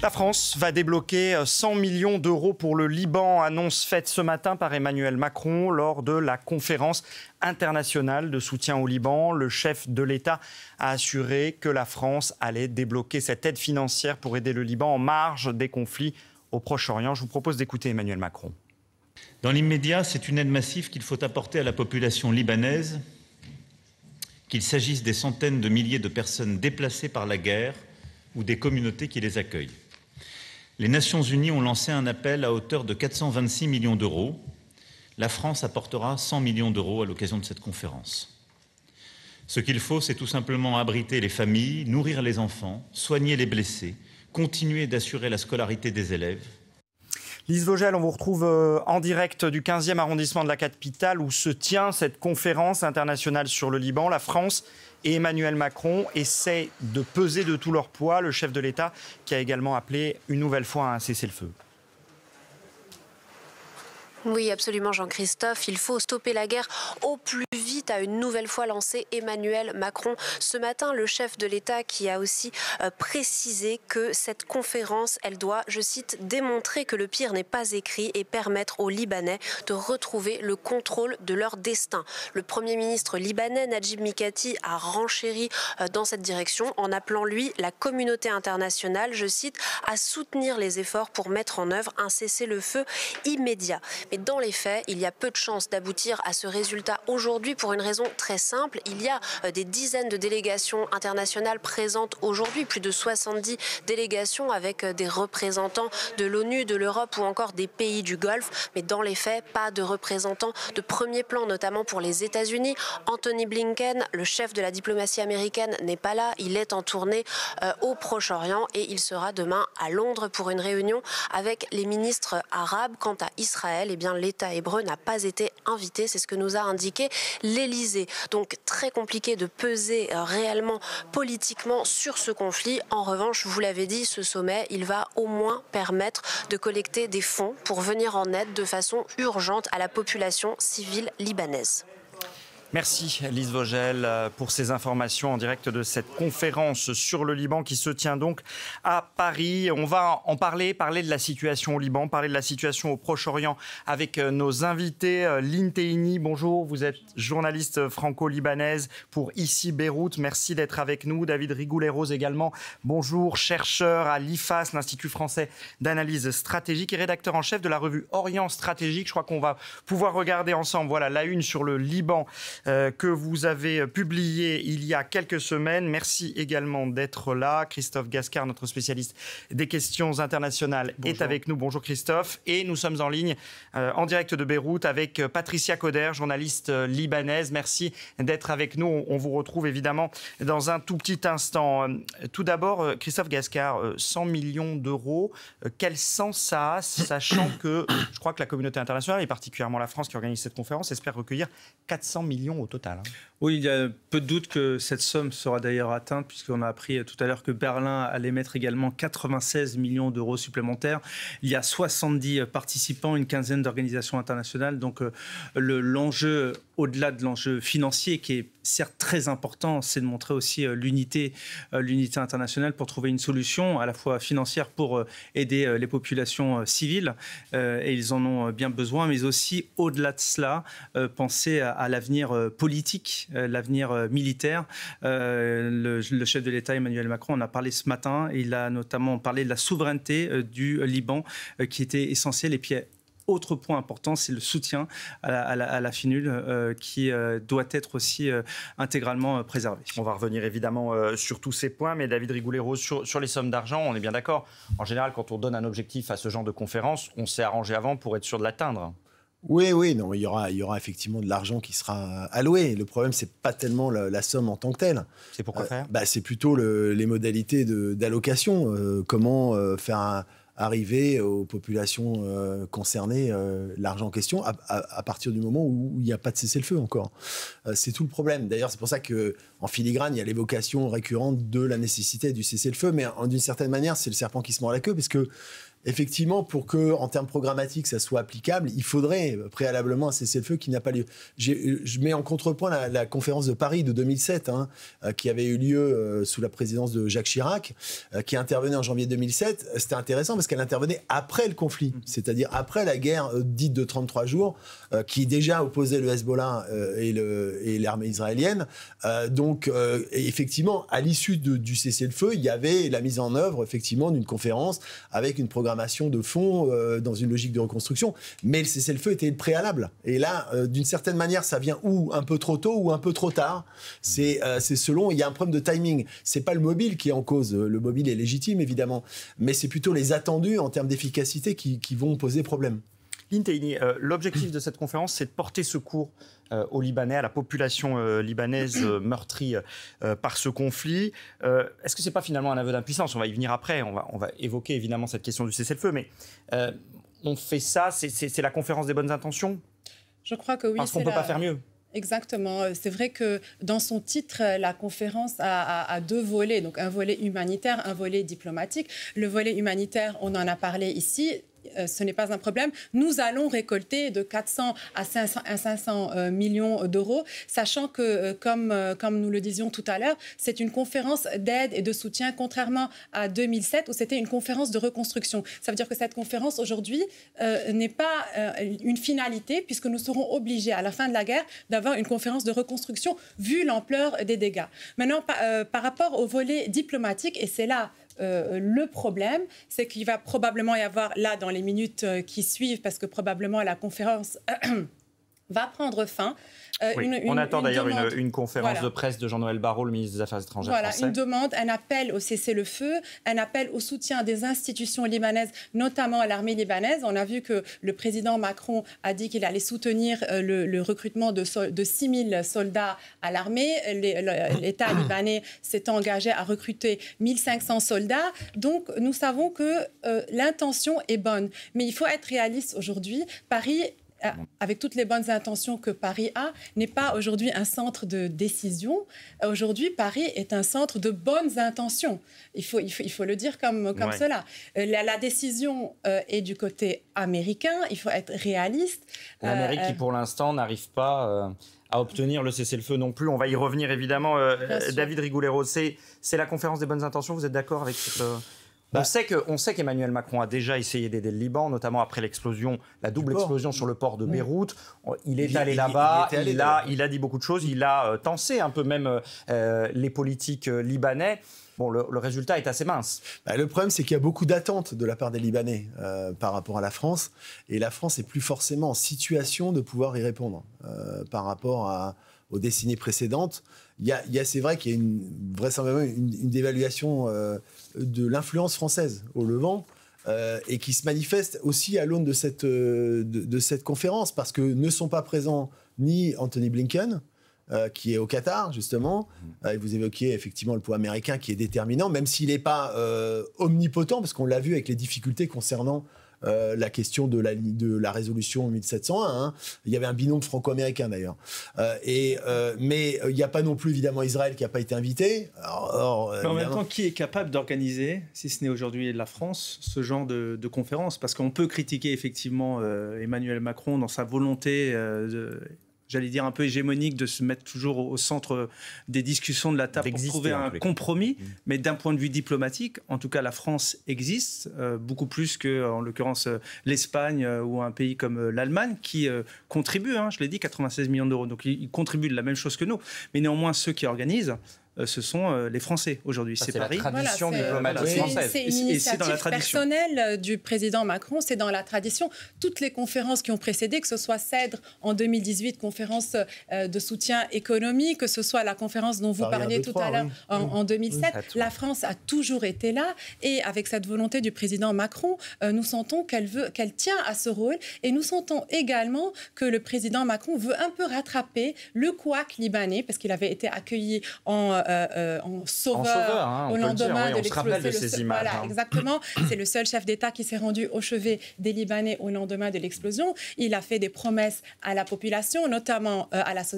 La France va débloquer 100 millions d'euros pour le Liban, annonce faite ce matin par Emmanuel Macron lors de la conférence internationale de soutien au Liban. Le chef de l'État a assuré que la France allait débloquer cette aide financière pour aider le Liban en marge des conflits au Proche-Orient. Je vous propose d'écouter Emmanuel Macron. Dans l'immédiat, c'est une aide massive qu'il faut apporter à la population libanaise, qu'il s'agisse des centaines de milliers de personnes déplacées par la guerre ou des communautés qui les accueillent. Les Nations Unies ont lancé un appel à hauteur de 426 millions d'euros. La France apportera 100 millions d'euros à l'occasion de cette conférence. Ce qu'il faut, c'est tout simplement abriter les familles, nourrir les enfants, soigner les blessés, continuer d'assurer la scolarité des élèves. Lise Vogel, on vous retrouve en direct du 15e arrondissement de la capitale où se tient cette conférence internationale sur le Liban. La France et Emmanuel Macron essaient de peser de tout leur poids. Le chef de l'État qui a également appelé une nouvelle fois à un cessez-le-feu. Oui, absolument, Jean-Christophe. Il faut stopper la guerre au plus vite, a une nouvelle fois lancé Emmanuel Macron. Ce matin, le chef de l'État qui a aussi précisé que cette conférence, elle doit, je cite, démontrer que le pire n'est pas écrit et permettre aux Libanais de retrouver le contrôle de leur destin. Le Premier ministre libanais, Najib Mikati, a renchéri dans cette direction en appelant, lui, la communauté internationale, je cite, à soutenir les efforts pour mettre en œuvre un cessez-le-feu immédiat. Mais dans les faits, il y a peu de chances d'aboutir à ce résultat aujourd'hui pour une raison très simple. Il y a des dizaines de délégations internationales présentes aujourd'hui, plus de 70 délégations avec des représentants de l'ONU, de l'Europe ou encore des pays du Golfe. Mais dans les faits, pas de représentants de premier plan, notamment pour les États-Unis. Anthony Blinken, le chef de la diplomatie américaine, n'est pas là. Il est en tournée au Proche-Orient et il sera demain à Londres pour une réunion avec les ministres arabes. Quant à Israël, eh bien, l'État hébreu n'a pas été invité, c'est ce que nous a indiqué l'Élysée. Donc très compliqué de peser réellement politiquement sur ce conflit. En revanche, vous l'avez dit, ce sommet, il va au moins permettre de collecter des fonds pour venir en aide de façon urgente à la population civile libanaise. Merci Lise Vogel pour ces informations en direct de cette conférence sur le Liban qui se tient donc à Paris. On va en parler de la situation au Liban, parler de la situation au Proche-Orient avec nos invités. Lynn Tehini, bonjour, vous êtes journaliste franco-libanaise pour Ici Beyrouth. Merci d'être avec nous. David Rigoulet-Rose également, bonjour, chercheur à l'IFAS, l'Institut français d'analyse stratégique et rédacteur en chef de la revue Orient Stratégique. Je crois qu'on va pouvoir regarder ensemble, voilà, la une sur le Liban que vous avez publié il y a quelques semaines. Merci également d'être là. Christophe Gascar, notre spécialiste des questions internationales, est avec nous. Bonjour Christophe. Et nous sommes en ligne, en direct de Beyrouth, avec Patricia Coder, journaliste libanaise. Merci d'être avec nous. On vous retrouve évidemment dans un tout petit instant. Tout d'abord, Christophe Gascar, 100 millions d'euros. Quel sens ça a, sachant que je crois que la communauté internationale, et particulièrement la France qui organise cette conférence, espère recueillir 400 millions au total. Oui, il y a peu de doute que cette somme sera d'ailleurs atteinte, puisqu'on a appris tout à l'heure que Berlin allait mettre également 96 millions d'euros supplémentaires. Il y a 70 participants, une quinzaine d'organisations internationales. Donc l'enjeu, au-delà de l'enjeu financier, qui est certes très important, c'est de montrer aussi l'unité internationale pour trouver une solution à la fois financière pour aider les populations civiles, et ils en ont bien besoin, mais aussi au-delà de cela, penser à l'avenir politique, l'avenir militaire. Le chef de l'État, Emmanuel Macron, en a parlé ce matin. Il a notamment parlé de la souveraineté du Liban, qui était essentielle. Et puis, autre point important, c'est le soutien à la FINUL qui doit être aussi intégralement préservé. On va revenir évidemment sur tous ces points, mais David Rigoulet-Rose, sur les sommes d'argent, on est bien d'accord. En général, quand on donne un objectif à ce genre de conférence, on s'est arrangé avant pour être sûr de l'atteindre. Oui, non, il y aura effectivement de l'argent qui sera alloué. Le problème, c'est pas tellement la somme en tant que telle. C'est pourquoi faire c'est plutôt les modalités d'allocation. Comment faire arriver aux populations concernées l'argent en question à partir du moment où il n'y a pas de cessez-le-feu encore. C'est tout le problème. D'ailleurs, c'est pour ça qu'en filigrane, il y a l'évocation récurrente de la nécessité du cessez-le-feu. Mais d'une certaine manière, c'est le serpent qui se mord la queue, parce que effectivement, pour que, en termes programmatiques, ça soit applicable, il faudrait préalablement un cessez-le-feu qui n'a pas lieu. Je mets en contrepoint la conférence de Paris de 2007, qui avait eu lieu sous la présidence de Jacques Chirac, qui intervenait en janvier 2007. C'était intéressant parce qu'elle intervenait après le conflit, c'est-à-dire après la guerre dite de 33 jours, qui déjà opposait le Hezbollah et l'armée israélienne. Donc, effectivement, à l'issue du cessez-le-feu, il y avait la mise en œuvre, effectivement, d'une conférence avec une programmation de fond dans une logique de reconstruction. Mais le cessez-le-feu était le préalable. Et là, d'une certaine manière, ça vient ou un peu trop tôt ou un peu trop tard. C'est selon, il y a un problème de timing. C'est pas le mobile qui est en cause. Le mobile est légitime, évidemment. Mais c'est plutôt les attendus en termes d'efficacité qui vont poser problème. Lynn Tehini, l'objectif de cette conférence, c'est de porter secours aux Libanais, à la population libanaise meurtrie par ce conflit. Est-ce que ce n'est pas finalement un aveu d'impuissance ? On va y venir après, on va évoquer évidemment cette question du cessez-le-feu, mais on fait ça, c'est la conférence des bonnes intentions ? Je crois que oui. Parce qu'on ne peut pas faire mieux. Exactement. C'est vrai que dans son titre, la conférence a deux volets, donc un volet humanitaire, un volet diplomatique. Le volet humanitaire, on en a parlé ici. Ce n'est pas un problème. Nous allons récolter de 400 à 500 millions d'euros, sachant que, comme nous le disions tout à l'heure, c'est une conférence d'aide et de soutien, contrairement à 2007, où c'était une conférence de reconstruction. Ça veut dire que cette conférence, aujourd'hui, n'est pas une finalité, puisque nous serons obligés, à la fin de la guerre, d'avoir une conférence de reconstruction, vu l'ampleur des dégâts. Maintenant, par rapport au volet diplomatique, et c'est là le problème, c'est qu'il va probablement y avoir, là, dans les minutes qui suivent, parce que probablement la conférence va prendre fin. On attend d'ailleurs une conférence voilà. de presse de Jean-Noël Barrot, le ministre des Affaires étrangères français. Une demande, un appel au cessez-le-feu, un appel au soutien des institutions libanaises, notamment l'armée libanaise. On a vu que le président Macron a dit qu'il allait soutenir le recrutement de 6 000 soldats à l'armée. L'État libanais s'est engagé à recruter 1 500 soldats. Donc, nous savons que l'intention est bonne. Mais il faut être réaliste aujourd'hui. Paris, avec toutes les bonnes intentions que Paris a, n'est pas aujourd'hui un centre de décision. Aujourd'hui, Paris est un centre de bonnes intentions. Il faut le dire comme cela. La décision est du côté américain. Il faut être réaliste. L'Amérique qui, pour l'instant, n'arrive pas à obtenir le cessez-le-feu non plus. On va y revenir, évidemment. David Riguleiro, c'est la conférence des bonnes intentions. Vous êtes d'accord avec cette... On sait qu'Emmanuel Macron a déjà essayé d'aider le Liban, notamment après l'explosion, la double explosion sur le port de Beyrouth. Il est allé là-bas, il a dit beaucoup de choses, il a tensé un peu même les politiques libanais. Bon, le résultat est assez mince. Le problème, c'est qu'il y a beaucoup d'attentes de la part des Libanais par rapport à la France. Et la France n'est plus forcément en situation de pouvoir y répondre par rapport aux décennies précédentes. C'est vrai qu'il y a vraisemblablement une dévaluation de l'influence française au Levant et qui se manifeste aussi à l'aune de cette conférence, parce que ne sont pas présents ni Anthony Blinken, qui est au Qatar, justement. Vous évoquiez effectivement le poids américain qui est déterminant, même s'il n'est pas omnipotent, parce qu'on l'a vu avec les difficultés concernant la question de la résolution 1701. Il y avait un binôme franco-américain d'ailleurs. Mais il n'y a pas non plus évidemment Israël qui n'a pas été invité. Mais en même temps, qui est capable d'organiser, si ce n'est aujourd'hui la France, ce genre de conférence ? Parce qu'on peut critiquer effectivement Emmanuel Macron dans sa volonté j'allais dire un peu hégémonique, de se mettre toujours au centre des discussions de la table pour trouver un compromis. Mais d'un point de vue diplomatique, en tout cas, la France existe, beaucoup plus que, en l'occurrence, l'Espagne ou un pays comme l'Allemagne, qui contribue, je l'ai dit, 96 millions d'euros. Donc, ils contribuent de la même chose que nous. Mais néanmoins, ceux qui organisent, ce sont les Français aujourd'hui. C'est Paris. La tradition diplomatique française. C'est une initiative personnelle du président Macron. C'est dans la tradition. Toutes les conférences qui ont précédé, que ce soit CEDRE en 2018, conférence de soutien économique, que ce soit la conférence dont vous parliez tout à l'heure en 2007, la France a toujours été là. Et avec cette volonté du président Macron, nous sentons qu'elle tient à ce rôle. Et nous sentons également que le président Macron veut un peu rattraper le couac libanais, parce qu'il avait été accueilli en sauveur au lendemain de l'explosion. Voilà, exactement. C'est le seul chef d'État qui s'est rendu au chevet des Libanais au lendemain de l'explosion. Il a fait des promesses à la population, notamment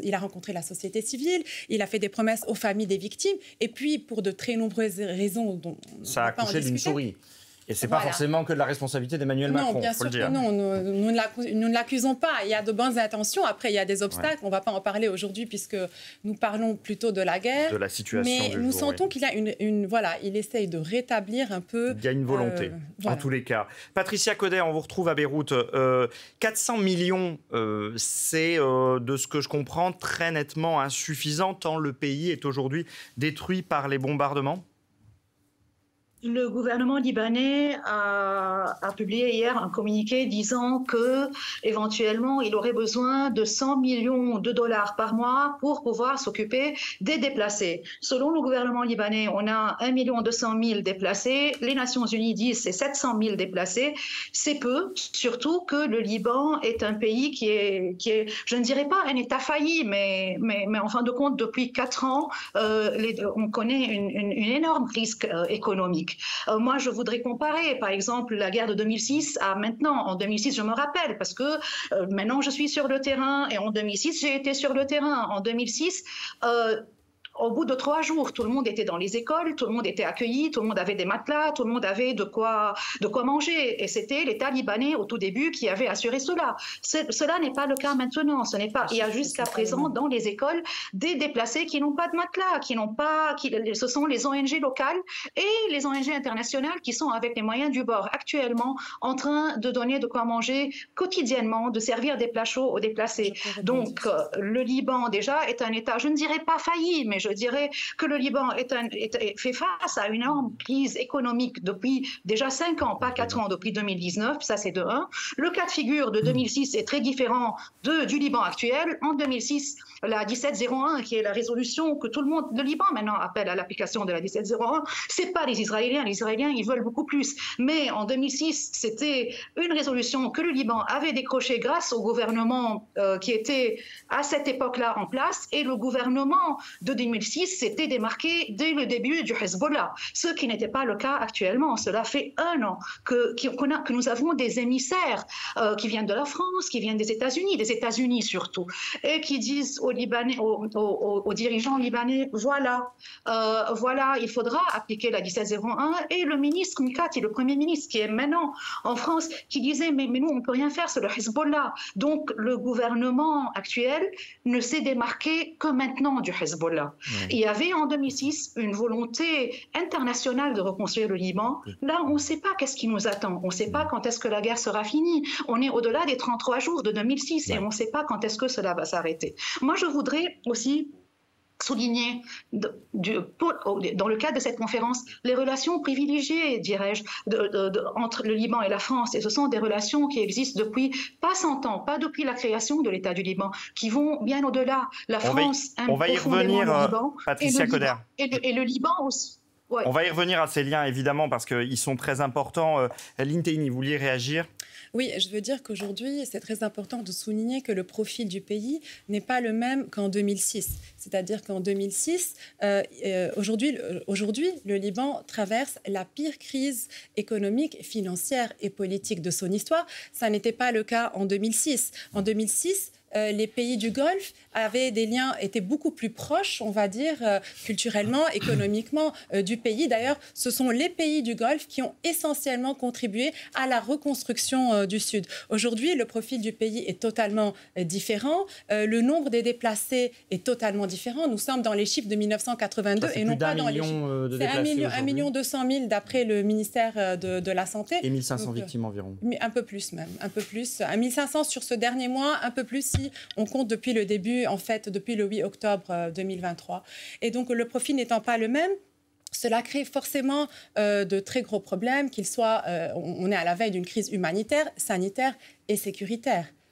il a rencontré la société civile, il a fait des promesses aux familles des victimes, et puis pour de très nombreuses raisons dont ça a accouché d'une souris. Et ce n'est pas forcément que de la responsabilité d'Emmanuel Macron, bien sûr que non, nous ne l'accusons pas. Il y a de bonnes intentions. Après, il y a des obstacles. On ne va pas en parler aujourd'hui puisque nous parlons plutôt de la guerre. De la situation mais nous sentons qu'il y a il essaye de rétablir un peu... Il y a une volonté, en tous les cas. Patricia Codet, on vous retrouve à Beyrouth. 400 millions, c'est, de ce que je comprends, très nettement insuffisant tant le pays est aujourd'hui détruit par les bombardements. Le gouvernement libanais a publié hier un communiqué disant que éventuellement il aurait besoin de 100 millions de dollars par mois pour pouvoir s'occuper des déplacés. Selon le gouvernement libanais, on a 1 200 000 déplacés. Les Nations Unies disent c'est 700 000 déplacés. C'est peu, surtout que le Liban est un pays qui est je ne dirais pas un État failli, mais en fin de compte, depuis 4 ans, on connaît une énorme crise économique. Moi, je voudrais comparer, par exemple, la guerre de 2006 à maintenant. En 2006, je me rappelle, parce que maintenant, je suis sur le terrain, et en 2006, j'ai été sur le terrain. En 2006, au bout de 3 jours, tout le monde était dans les écoles, tout le monde était accueilli, tout le monde avait des matelas, tout le monde avait de quoi manger. Et c'était l'État libanais au tout début qui avait assuré cela. Cela n'est pas le cas maintenant. Il y a jusqu'à présent dans les écoles des déplacés qui n'ont pas de matelas, ce sont les ONG locales et les ONG internationales qui sont avec les moyens du bord actuellement en train de donner de quoi manger quotidiennement, de servir des plats chauds aux déplacés. Donc le Liban déjà est un État, je ne dirais pas failli, mais je dirais que le Liban fait face à une énorme crise économique depuis déjà 5 ans, pas 4 ans, depuis 2019, ça c'est de 1. Le cas de figure de 2006 est très différent du Liban actuel. En 2006, la 1701, qui est la résolution que tout le monde, le Liban maintenant appelle à l'application de la 1701, c'est pas les Israéliens ils veulent beaucoup plus. Mais en 2006, c'était une résolution que le Liban avait décrochée grâce au gouvernement qui était à cette époque-là en place, et le gouvernement de 2006 s'était démarqué dès le début du Hezbollah, ce qui n'était pas le cas actuellement. Cela fait 1 an que nous avons des émissaires qui viennent de la France, qui viennent des États-Unis surtout, et qui disent aux dirigeants libanais, voilà, il faudra appliquer la 1701, et le ministre Mikati, le Premier ministre qui est maintenant en France, qui disait mais nous on ne peut rien faire, c'est le Hezbollah. Donc le gouvernement actuel ne s'est démarqué que maintenant du Hezbollah. Il y avait en 2006 une volonté internationale de reconstruire le Liban. Là, on ne sait pas qu'est-ce qui nous attend. On ne sait pas quand est-ce que la guerre sera finie. On est au-delà des 33 jours de 2006 et on ne sait pas quand est-ce que cela va s'arrêter. Moi, je voudrais aussi souligner, dans le cadre de cette conférence, les relations privilégiées, dirais-je, entre le Liban et la France. Et ce sont des relations qui existent depuis pas 100 ans, pas depuis la création de l'État du Liban, qui vont bien au-delà. La France aime profondément le Liban, Patricia Coder. Et le Liban aussi. Ouais. On va y revenir à ces liens, évidemment, parce qu'ils sont très importants. Lynn Tehini, vous vouliez réagir ? Oui, je veux dire qu'aujourd'hui, c'est très important de souligner que le profil du pays n'est pas le même qu'en 2006. C'est-à-dire qu'en 2006, aujourd'hui, le Liban traverse la pire crise économique, financière et politique de son histoire. Ça n'était pas le cas en 2006. En 2006, les pays du Golfe étaient beaucoup plus proches, on va dire, culturellement, économiquement, du pays. D'ailleurs, ce sont les pays du Golfe qui ont essentiellement contribué à la reconstruction du Sud. Aujourd'hui, le profil du pays est totalement différent. Le nombre des déplacés est totalement différent. Nous sommes dans les chiffres de 1982 et non pas dans les chiffres. C'est 1 200 000 d'après le ministère de la Santé. Et 1 500 victimes environ. Un peu plus même, un peu plus. 1 500 sur ce dernier mois, un peu plus si on compte depuis le début, en fait, depuis le 8 octobre 2023. Et donc, le profil n'étant pas le même, cela crée forcément de très gros problèmes, on est à la veille d'une crise humanitaire, sanitaire et sécuritaire.